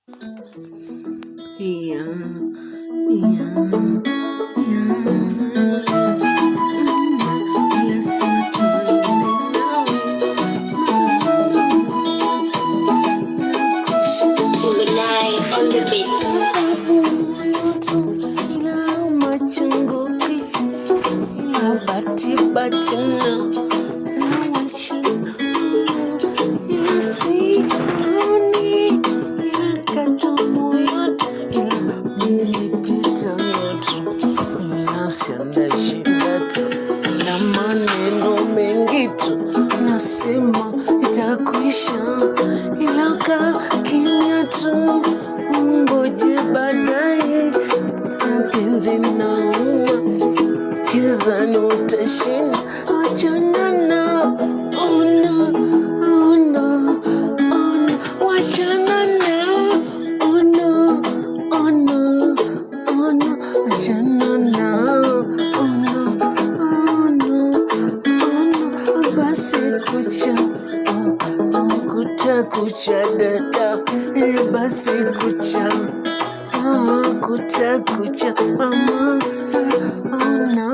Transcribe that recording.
Yeah, yeah, yeah. Lazima tuende nawe, Gemini on the beat. moyo tu ila machungu kisha ila bati na wacha ila sikoni ila kata moyo tu ila nilipita yote ila sianda shida tu na maneno mengi tu nasema itakuisha ila kaa kimya tu ungoje baadaye mapenzi nauma kizani utashinda achana na ona wachana na ona achana na ona basi kucha kucha dada basi kucha kucha mama ona